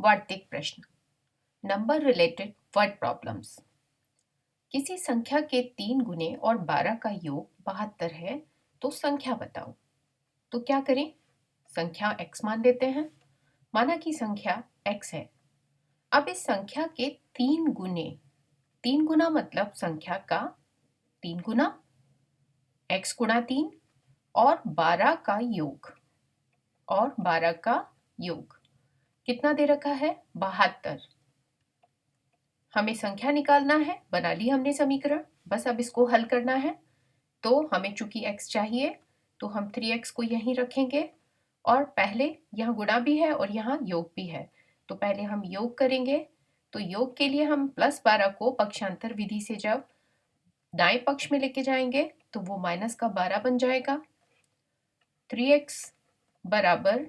वार्तिक प्रश्न। Number related word problems. किसी संख्या के 3 गुने और 12 का योग 72 है तो संख्या बताओ। तो क्या करें? संख्या x मान लेते हैं। माना कि संख्या x है। अब इस संख्या के 3 गुने, 3 गुना मतलब संख्या का 3 गुना, x गुणा 3 और 12 का योग, और 12 का योग कितना दे रखा है? 72। हमें संख्या निकालना है, बना ली हमने समीकरण, बस अब इसको हल करना है। तो हमें चूंकि x चाहिए तो हम 3x को यहीं रखेंगे और पहले यहाँ गुणा भी है और यहाँ योग भी है, तो पहले हम योग करेंगे। तो योग के लिए हम +12 को पक्षांतर विधि से जब दाएं पक्ष में लेके जाएंगे तो वो -12 बन जाएगा। 3x बराबर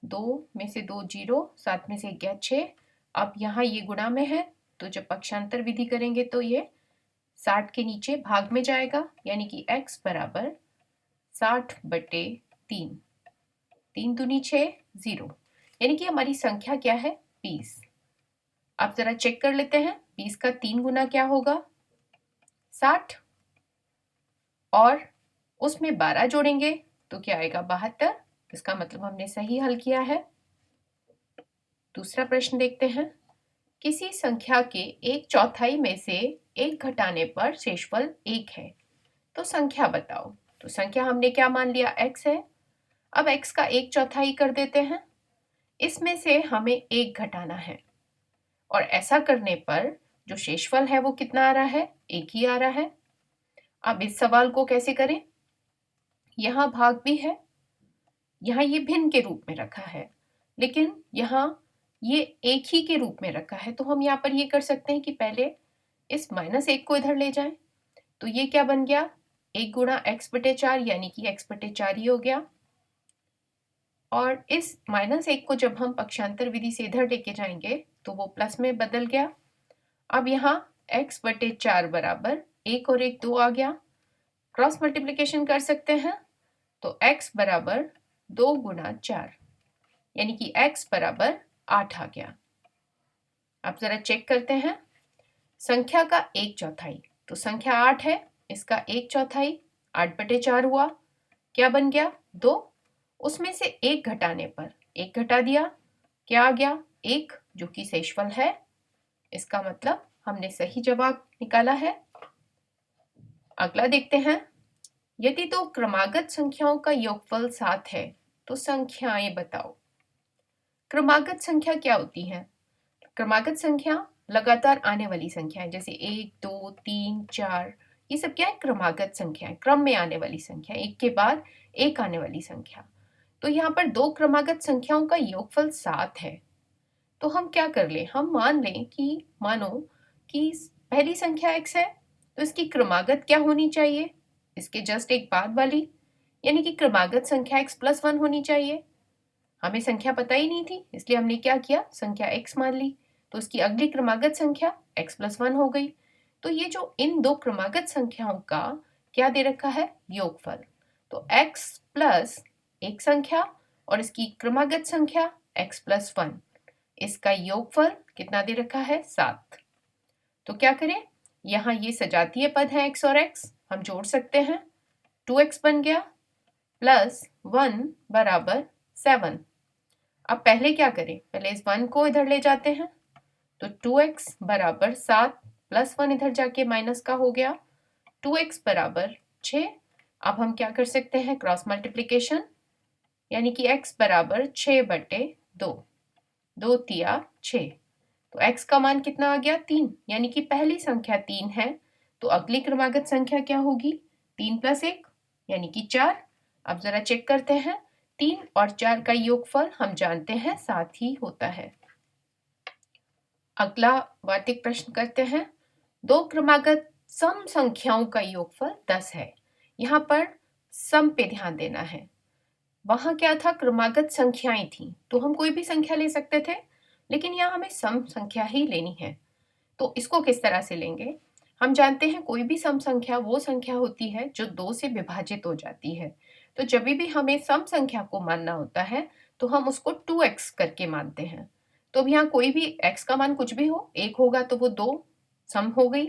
2 में से 2 0, 7 में से 1 गया 6। अब यहाँ ये गुणा में है तो जब पक्षांतर विधि करेंगे तो ये 60 के नीचे भाग में जाएगा, यानी कि x बराबर 60/3। 3 दूनी 6, 0, यानी कि हमारी संख्या क्या है? 20। आप जरा चेक कर लेते हैं, 20 का 3 गुना क्या होगा? 60, और उसमें 12 जोड़ेंगे तो क्या आएगा? 72। इसका मतलब हमने सही हल किया है। दूसरा प्रश्न देखते हैं। किसी संख्या के 1/4 में से 1 घटाने पर शेषफल 1 है तो संख्या बताओ। तो संख्या हमने क्या मान लिया? x है। अब x का 1/4 कर देते हैं, इसमें से हमें 1 घटाना है और ऐसा करने पर जो शेषफल है वो कितना आ रहा है? 1 ही आ रहा है। अब इस सवाल को कैसे करें? यहाँ भाग भी है, यहाँ ये भिन्न के रूप में रखा है, लेकिन यहाँ ये एक ही के रूप में रखा है, तो हम यहाँ पर ये कर सकते हैं कि पहले इस -1 को इधर ले जाएं। तो ये क्या बन गया? 1 गुणा x/4, यानी कि x/4 ही हो गया। और इस -1 को जब हम पक्षांतर विधि से इधर लेके जाएंगे तो वो प्लस में बदल गया। अब यहाँ x/4 बराबर 1 और 1 2 आ गया। क्रॉस मल्टीप्लिकेशन कर सकते हैं तो x बराबर 2 गुणा 4, यानी कि x बराबर 8 आ गया। अब जरा चेक करते हैं। संख्या का 1/4, तो संख्या 8 है, इसका 1/4 8/4 हुआ। क्या बन गया? 2। उसमें से 1 घटाने पर 1 घटा दिया, क्या आ गया? 1, जो कि शेषफल है। इसका मतलब हमने सही जवाब निकाला है। अगला देखते हैं। यदि दो क्रमागत संख्याओं का योगफल 7 है तो संख्याएं बताओ। क्रमागत संख्या क्या होती है? क्रमागत संख्या लगातार आने वाली संख्या है, जैसे 1 2 3 4, ये सब क्या है? क्रमागत संख्या है, क्रम में आने वाली संख्या, एक के बाद एक आने वाली संख्या। तो यहाँ पर दो क्रमागत संख्याओं का योगफल 7 है, तो हम क्या कर लें? हम मान लें कि मानो कि पहली संख्या x है, तो इसकी क्रमागत क्या होनी चाहिए? इसके जस्ट एक बाद वाली, यानी कि क्रमागत संख्या x+1 होनी चाहिए। हमें संख्या पता ही नहीं थी, इसलिए हमने क्या किया? संख्या x मान ली, तो उसकी अगली क्रमागत संख्या x+1 हो गई। तो ये जो इन दो क्रमागत संख्याओं का क्या दे रखा है? योगफल। तो x प्लस एक संख्या और इसकी क्रमागत संख्या x+1, इसका योगफल कितना दे रखा है? 7। तो क्या करें? यहाँ ये सजातीय पद है x और x, हम जोड़ सकते हैं। 2x बन गया प्लस 1 बराबर 7। अब पहले क्या करें? पहले इस 1 को इधर ले जाते हैं, तो 2x बराबर 7 प्लस 1 इधर जाके माइनस का हो गया, 2x बराबर 6। अब हम क्या कर सकते हैं? क्रॉस मल्टीप्लिकेशन, यानी कि x बराबर 6/2, 2 तिया 6। तो x का मान कितना आ गया? 3, यानी कि पहली संख्या 3 है, तो अगली क्रमागत संख्या क्या होगी? 3 + 1, यानी कि 4। अब जरा चेक करते हैं। 3 और 4 का योगफल हम जानते हैं 7 ही होता है। अगला वार्तिक प्रश्न करते हैं। दो क्रमागत सम संख्याओं का योगफल 10 है। यहाँ पर सम पे ध्यान देना है। वहां क्या था? क्रमागत संख्याएं थी, तो हम कोई भी संख्या ले सकते थे, लेकिन यहाँ हमें सम संख्या ही लेनी है। तो इसको किस तरह से लेंगे? हम जानते हैं कोई भी सम संख्या वो संख्या होती है जो 2 से विभाजित हो जाती है। तो जब भी हमें सम संख्या को मानना होता है तो हम उसको 2x करके मानते हैं। तो अब यहाँ कोई भी x का मान कुछ भी हो, 1 होगा तो वो 2 सम हो गई।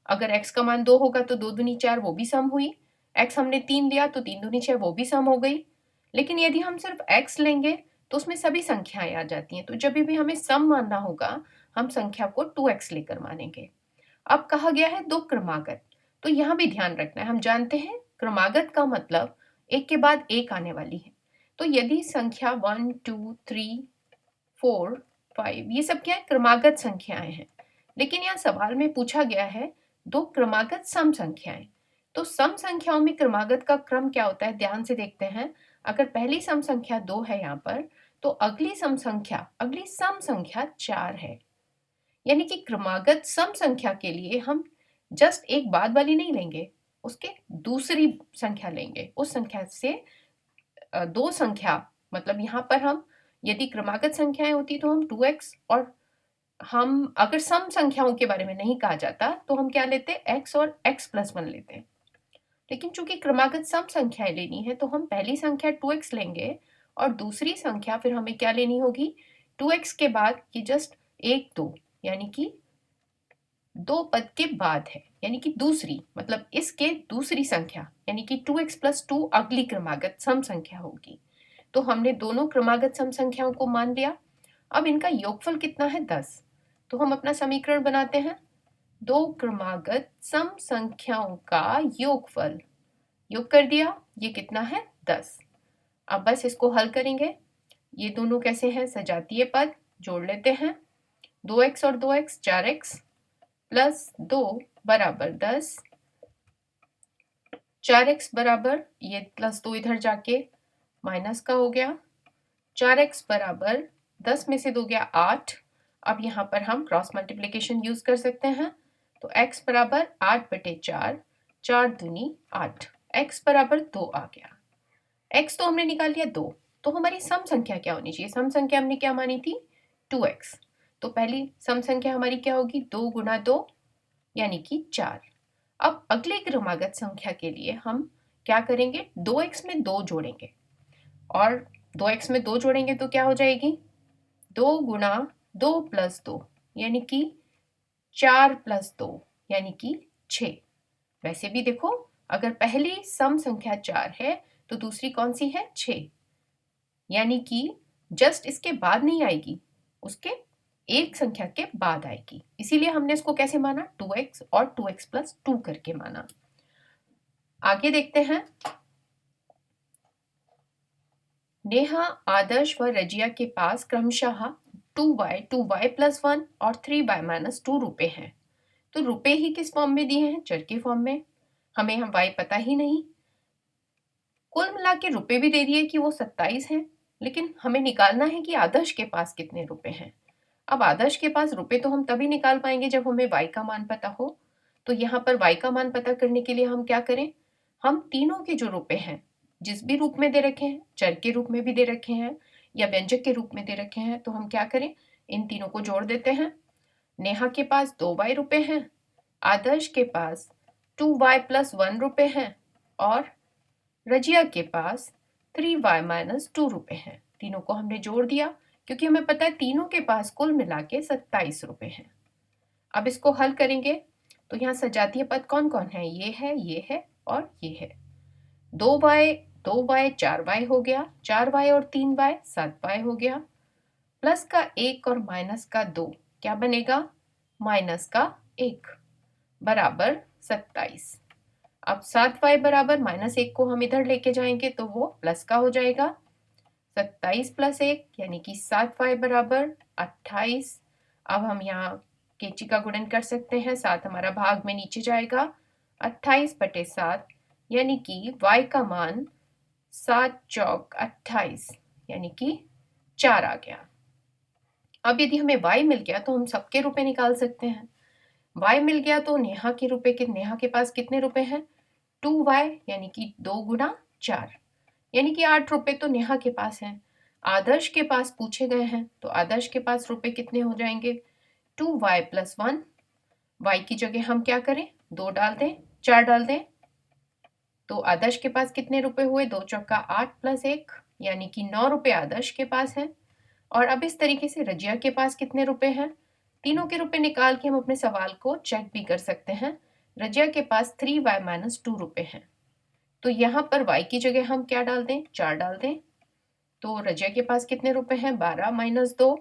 अगर x का मान 2 होगा तो 2 दूनी 4 वो भी सम हुई। x हमने 3 लिया तो 3 दूनी 6 वो भी सम हो गई। लेकिन यदि हम सिर्फ x लेंगे तो उसमें सभी संख्याएं आ जाती हैं। तो जब भी हमें सम मानना होगा हम संख्या को 2x लेकर मानेंगे। अब कहा गया है दो क्रमागत, तो यहाँ भी ध्यान रखना है। हम जानते हैं क्रमागत का मतलब एक के बाद एक आने वाली है। तो यदि संख्या 1 2 3 4 5 ये सब क्या है, क्रमागत संख्याएं हैं। लेकिन यहाँ सवाल में पूछा गया है दो क्रमागत सम संख्याएं। तो सम संख्याओं में क्रमागत का क्रम क्या होता है, ध्यान से देखते हैं। अगर पहली सम संख्या 2 है यहाँ पर, तो अगली सम संख्या 4 है। यानी कि क्रमागत सम संख्या के लिए हम जस्ट एक बाद वाली नहीं लेंगे, उसके दूसरी संख्या लेंगे। उस संख्या से दो संख्या, मतलब यहाँ पर हम यदि क्रमागत संख्याएं होती तो हम 2x, और हम अगर सम संख्याओं के बारे में नहीं कहा जाता तो हम क्या लेते, x और x+1 लेते। लेकिन चूंकि क्रमागत सम संख्याएं लेनी है तो हम पहली संख्या 2x लेंगे और दूसरी संख्या फिर हमें क्या लेनी होगी, 2x के बाद ये जस्ट 1 2 यानी कि 2 पद के बाद है, यानी कि दूसरी, मतलब इसके दूसरी संख्या यानी कि 2x+2 अगली क्रमागत सम संख्या होगी। तो हमने दोनों क्रमागत सम संख्याओं को मान लिया। अब इनका योगफल कितना है, 10। तो हम अपना समीकरण बनाते हैं, दो क्रमागत सम संख्याओं का योगफल, योग कर दिया, ये कितना है 10। अब बस इसको हल करेंगे। ये दोनों कैसे हैं, सजातीय पद जोड़ लेते हैं, 2x और 2x 4x प्लस 2 बराबर 10, 4x बराबर ये प्लस 2 इधर जाके माइनस का हो गया, 4x बराबर 10 में से 2 गया 8। अब यहाँ पर हम क्रॉस मल्टीप्लिकेशन यूज कर सकते हैं, तो x बराबर 8/4, 4 दूनी 8, x बराबर 2 आ गया। x तो हमने निकाल लिया 2, तो हमारी सम संख्या क्या होनी चाहिए, सम संख्या हमने क्या मानी थी 2x। तो पहली सम संख्या हमारी क्या होगी, 2 गुना 2 यानी कि 4। अब अगले क्रमागत संख्या के लिए हम क्या करेंगे, 2x में 2 जोड़ेंगे, और 2x में 2 जोड़ेंगे तो क्या हो जाएगी, 2 गुना 2 प्लस 2 यानी कि 4 प्लस 2 यानी कि 6। वैसे भी देखो, अगर पहली सम संख्या 4 है तो दूसरी कौन सी है 6, यानी कि जस्ट इसके बाद नहीं आएगी, उसके एक संख्या के बाद आएगी। इसीलिए हमने इसको कैसे माना, 2x और 2x+2 करके माना। आगे देखते हैं, नेहा, आदर्श व रजिया के पास क्रमशः 2y 2y+1 और 3y-2 रुपए हैं। तो रुपए ही किस फॉर्म में दिए हैं, चर के फॉर्म में। हमें हम y पता ही नहीं, कुल मिला के रुपए भी दे दिए कि वो 27 हैं, लेकिन हमें निकालना है कि आदर्श के पास कितने रुपए हैं। अब आदर्श के पास रुपए तो हम तभी निकाल पाएंगे जब हमें y का मान पता हो। तो यहाँ पर y का मान पता करने के लिए हम क्या करें, हम तीनों के जो रुपए हैं, जिस भी रूप में दे रखे हैं, चर के रूप में भी दे रखे हैं या व्यंजक के रूप में दे रखे हैं, तो हम क्या करें, इन तीनों को जोड़ देते हैं। नेहा के पास 2y रुपए हैं, आदर्श के पास 2y+1 रुपए हैं, और रजिया के पास 3y-2 रुपए हैं। तीनों को हमने जोड़ दिया क्योंकि हमें पता है तीनों के पास कुल मिला के 27 रुपए हैं। अब इसको हल करेंगे तो यहाँ सजातीय पद कौन कौन है, ये है और ये है। 2y 4y हो गया, 4y और 3y 7y हो गया, प्लस का 1 और माइनस का 2 क्या बनेगा, -1 बराबर 27। अब 7y बराबर -1 को हम इधर लेके जाएंगे तो वो प्लस का हो जाएगा, 27 + 1 यानी कि 7y बराबर 28। अब हम यहाँ कैंची का गुणन कर सकते हैं, 7 हमारा भाग में नीचे जाएगा, 28/7 यानी कि y का मान 7 चौक 28 यानी कि 4 आ गया। अब यदि हमें y मिल गया तो हम सबके रुपए निकाल सकते हैं। y मिल गया तो नेहा के पास कितने रुपए हैं, 2y यानी कि 2 गुना 4 यानी कि 8 रुपए तो नेहा के पास हैं। आदर्श के पास पूछे गए हैं तो आदर्श के पास रुपए कितने हो जाएंगे, 2y+1, y की जगह हम क्या करें, 2 डाल दें, 4 डाल दें, तो आदर्श के पास कितने रुपए हुए, 2 चौका 8 + 1 यानी कि 9 रुपए आदर्श के पास हैं। और अब इस तरीके से रजिया के पास कितने रुपए हैं, तीनों के रुपए निकाल के हम अपने सवाल को चेक भी कर सकते हैं। रजिया के पास 3y-2 रुपए हैं, तो यहाँ पर y की जगह हम क्या डाल दें, 4 डाल दें। तो रजिया के पास कितने रुपए हैं, 12-2,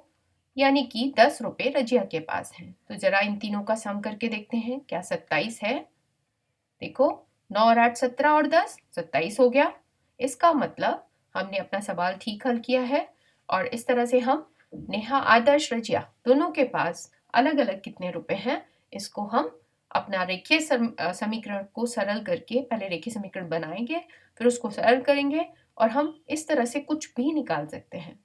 यानी कि 10 रुपए रजिया के पास हैं। तो जरा इन तीनों का सम करके देखते हैं, क्या 27 है। देखो 9 और 8 17 और 10 27 हो गया। इसका मतलब हमने अपना सवाल ठीक हल किया है। और इस तरह से हम नेहा, आदर्श, रजिया दोनों के पास अलग अलग कितने रुपए हैं, इसको हम अपना रेखीय समीकरण को सरल करके, पहले रेखीय समीकरण बनाएंगे, फिर उसको सरल करेंगे और हम इस तरह से कुछ भी निकाल सकते हैं।